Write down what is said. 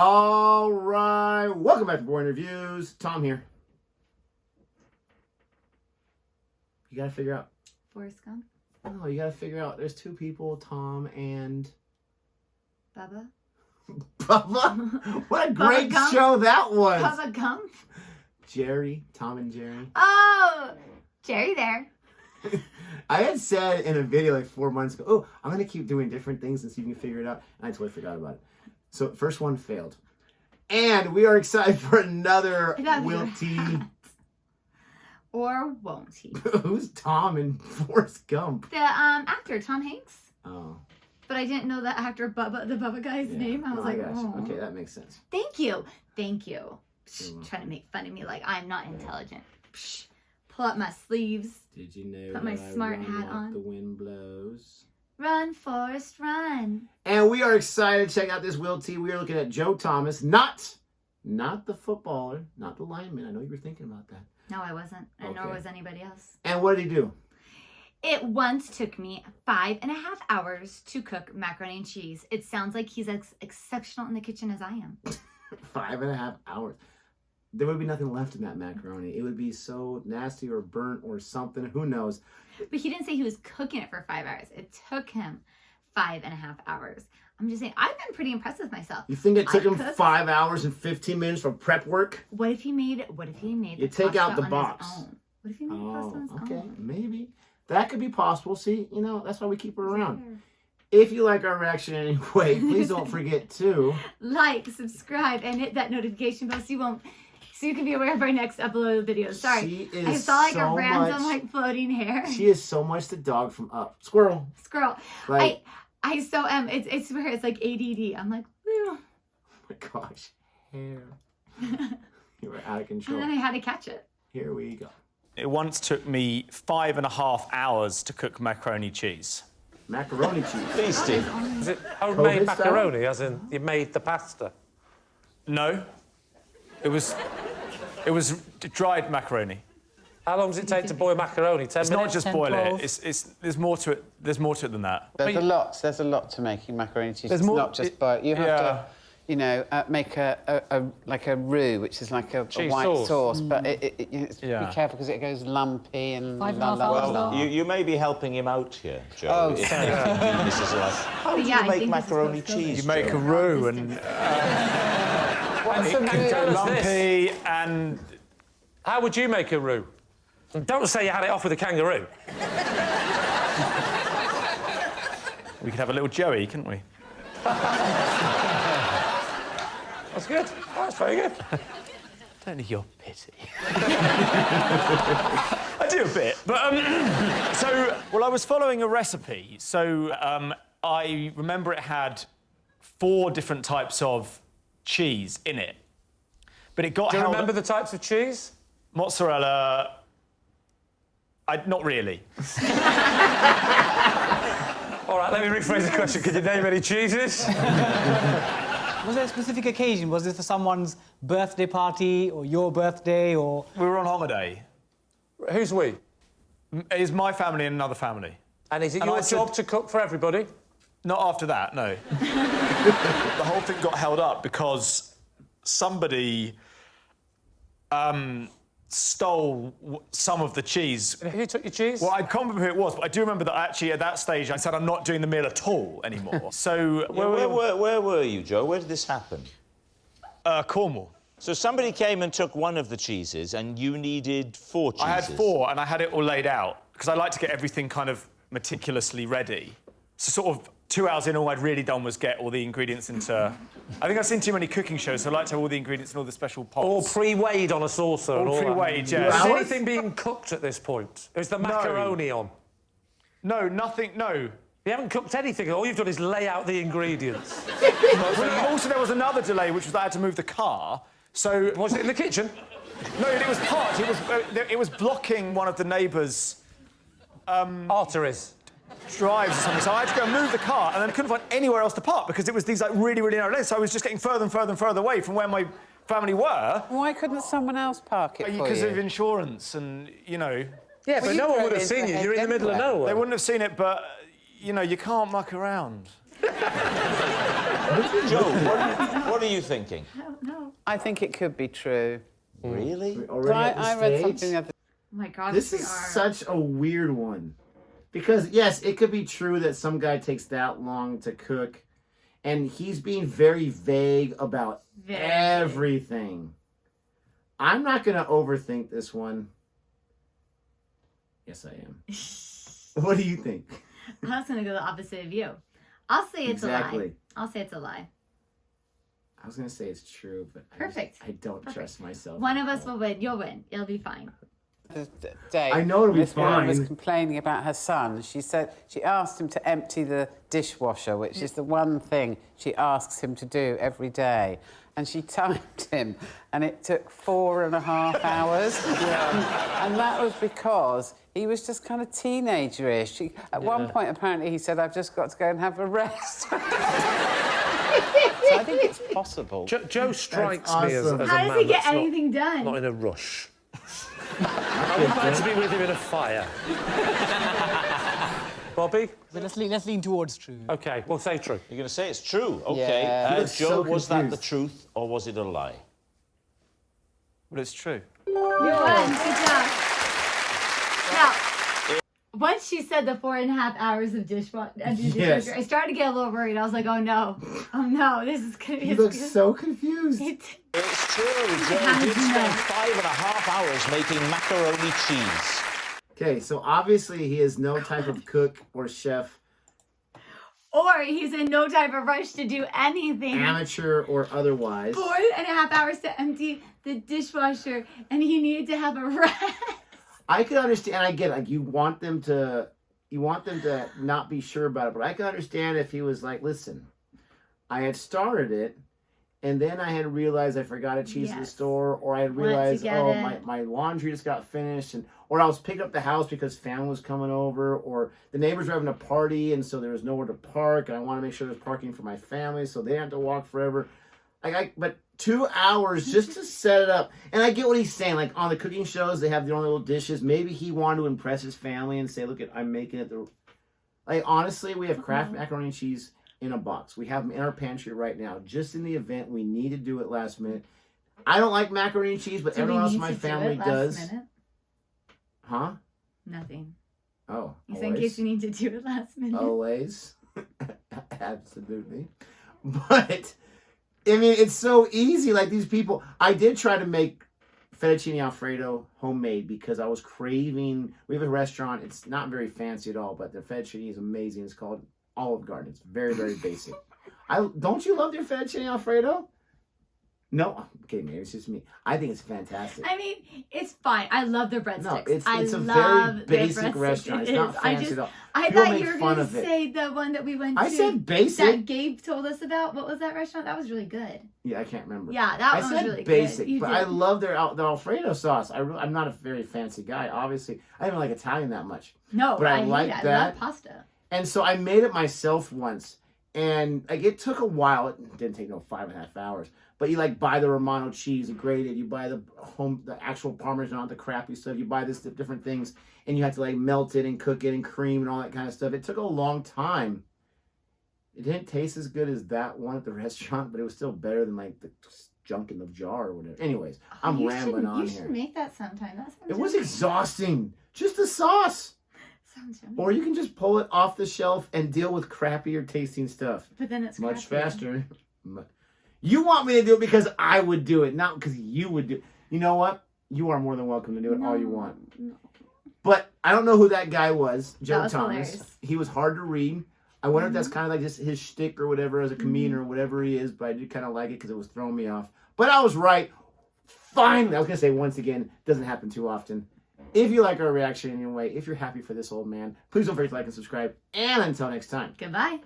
All right, welcome back to Boring Reviews. Tom here. You gotta figure out. Forrest Gump. No, you gotta figure out. There's two people, Tom and Bubba. Bubba. What a Bubba great Gump? show that was. Bubba Gump. Jerry, Tom and Jerry. Oh, Jerry there. I had said in a video like 4 months ago, oh, I'm going to keep doing different things and see if you can figure it out. And I totally forgot about it. So first one failed. And we are excited for another WILTY. Or won't he? Who's Tom and Forrest Gump? The actor, Tom Hanks. Oh. But I didn't know the actor Bubba, the Bubba guy's name. I was like, oh. Okay, that makes sense. Thank you. Thank you. Psh, trying to make fun of me like I'm not intelligent. Psh, pull up my sleeves. Did you know Put my smart hat like on. The wind blows. Run, Forrest, run. And we are excited to check out this WILTY. We are looking at Joe Thomas, not the footballer, not the lineman. I know you were thinking about that. No, I wasn't. And nor was anybody else. And what did he do? It once took me 5.5 hours to cook macaroni and cheese. It sounds like he's as exceptional in the kitchen as I am. 5.5 hours. There would be nothing left in that macaroni. It would be so nasty or burnt or something. Who knows? But he didn't say he was cooking it for 5 hours. It took him 5.5 hours. I'm just saying, I've been pretty impressed with myself. You think it took him 5 hours and 15 minutes for prep work? What if he made You take out the box. What if he made pasta on his own? Okay, maybe. That could be possible. See, you know, that's why we keep her around. Sure. If you like our reaction anyway, please don't forget to like, subscribe, and hit that notification bell so you can be aware of our next upload videos. Sorry, I saw like a random like floating hair. She is so much the dog from Up. Squirrel. Like, I so am. It's where it's like ADD. I'm like, woo. Oh my gosh, hair. You were out of control. And then I had to catch it. Here we go. It once took me 5.5 hours to cook macaroni cheese. Macaroni cheese. Beastie. Is it homemade macaroni, as in you made the pasta? No. It was dried macaroni. How long does it take to boil macaroni? 10 It's minutes? not just 10, boil 12? it. There's more to it. There's more to it than that. There's a lot to making macaroni cheese. There's it's more, not just boil. You have to, you know, make like a roux, which is like a white sauce. But be careful because it goes lumpy and. Well, you may be helping him out here, Joe. Oh, This is like, how do you make macaroni cheese? You make a roux and it can go lumpy and. How would you make a roux? Don't say you had it off with a kangaroo. We could have a little Joey, couldn't we? That's good. Oh, that's very good. Don't need your pity. I do a bit, but I was following a recipe, so I remember it had 4 different types of cheese in it, but it got. Do you remember the types of cheese? Mozzarella. Not really. All right, let me rephrase the question. Could you name any cheeses? Was there a specific occasion? Was this for someone's birthday party or your birthday or... We were on holiday. Who's we? It is my family and another family. And is it your job to cook for everybody? Not after that, no. The whole thing got held up because somebody stole some of the cheese. Who took your cheese? Well, I can't remember who it was, but I do remember that actually at that stage I said I'm not doing the meal at all anymore. So... Where were you, Joe? Where did this happen? Cornwall. So somebody came and took one of the cheeses and you needed 4 cheeses? I had 4 and I had it all laid out because I like to get everything kind of meticulously ready. So sort of 2 hours in, all I'd really done was get all the ingredients into... I think I've seen too many cooking shows, so I like to have all the ingredients in all the special pots. All pre-weighed on a saucer and all that. All pre-weighed, yeah. Is anything being cooked at this point? Is the macaroni on? No, nothing, no. You haven't cooked anything. All you've done is lay out the ingredients. Also, there was another delay, which was that I had to move the car, so... Was it in the kitchen? No, it was parked. It was blocking one of the neighbours'... Arteries. Drives or something, so I had to go and move the car, and then I couldn't find anywhere else to park because it was these like really, really narrow lanes. So I was just getting further and further and further away from where my family were. Why couldn't someone else park it for you? Because of insurance and, you know... Yeah, but no one would have seen you. You're in the middle of nowhere. They wouldn't have seen it, but, you know, you can't muck around. Joe, what are you thinking? I don't know. I think it could be true. Really? I read something the other Oh my gosh, This is such a weird one. Because, yes, it could be true that some guy takes that long to cook, and he's being very vague about everything. I'm not going to overthink this one. Yes, I am. What do you think? I was going to go the opposite of you. I'll say it's a lie. Exactly. I'll say it's a lie. I was going to say it's true, but Perfect. I don't trust myself. One of us will win. You'll win. It'll be fine. day. I know it'll be this woman was fine. complaining about her son. She said she asked him to empty the dishwasher, which is the one thing she asks him to do every day. And she timed him, and it took 4.5 hours. And that was because he was just kind of teenager-ish. At one point, apparently, he said, "I've just got to go and have a rest." So I think it's possible. Joe strikes me as a man How does he get that's anything done? not in a rush. I would like to be with him in a fire. Bobby? So let's lean towards true. OK, well, say true. You're going to say it's true? OK. Yeah. Joe, was that the truth or was it a lie? Well, it's true. You won. Good job. Now, once she said the 4.5 hours of dishwasher, Yes. I started to get a little worried. I was like, oh no, this is gonna be. You look so confused. It's true. Joe did spend 5.5 hours making macaroni cheese. Okay, so obviously he is no type of cook or chef, Or he's in no type of rush to do anything. amateur or otherwise. 4.5 hours to empty the dishwasher, and he needed to have a rest. I could understand, and I get it, like you want them to not be sure about it, but I could understand if he was like, listen, I had started it, and then I had realized I forgot a cheese at the store, or I had realized, my laundry just got finished, or I was picking up the house because family was coming over, or the neighbors were having a party, and so there was nowhere to park, and I want to make sure there's parking for my family, so they didn't have to walk forever. But 2 hours just to set it up. And I get what he's saying. Like, on the cooking shows, they have their own little dishes. Maybe he wanted to impress his family and say, look, I'm making it. Like, honestly, we have Kraft macaroni and cheese in a box. We have them in our pantry right now, just in the event we need to do it last minute. I don't like macaroni and cheese, but everyone else in my family does. Huh? Nothing. Oh, You said in case you need to do it last minute. Always. Absolutely. But... I mean, it's so easy. Like, these people... I did try to make fettuccine Alfredo homemade because I was craving... We have a restaurant. It's not very fancy at all, but the fettuccine is amazing. It's called Olive Garden. It's very, very basic. Don't you love your fettuccine Alfredo? No? Okay, maybe it's just me. I think it's fantastic. I mean, it's fine. I love the breadsticks. No, it's a very basic restaurant. It's not fancy at all. I People thought make you were fun going of to it. say the one that we went to. I said basic. That Gabe told us about. What was that restaurant? That was really good. Yeah, I can't remember. Yeah, that one was really good. I said basic, but I love their Alfredo sauce. I'm not a very fancy guy, obviously. I don't even like Italian that much. No, but I like that. I love pasta. And so I made it myself once. And like it took a while. It didn't take no 5.5 hours. But you like buy the Romano cheese, grated. You buy the actual Parmesan, the crappy stuff. You buy this different things, and you have to like melt it and cook it and cream and all that kind of stuff. It took a long time. It didn't taste as good as that one at the restaurant, but it was still better than like the junk in the jar or whatever. Anyways, I'm rambling on here. You should make that sometime. That sounds. It was exhausting. Just the sauce. Sounds yummy. Or you can just pull it off the shelf and deal with crappier tasting stuff. But then it's much crappier. faster. You want me to do it because I would do it, not because you would do it. You know what? You are more than welcome to do it all you want. No. But I don't know who that guy was, Joe was Thomas. Hilarious. He was hard to read. I wonder if that's kind of like just his shtick or whatever as a comedian or whatever he is, but I did kind of like it because it was throwing me off. But I was right. Finally, I was going to say once again, doesn't happen too often. If you like our reaction anyway, if you're happy for this old man, please don't forget to like and subscribe. And until next time. Goodbye.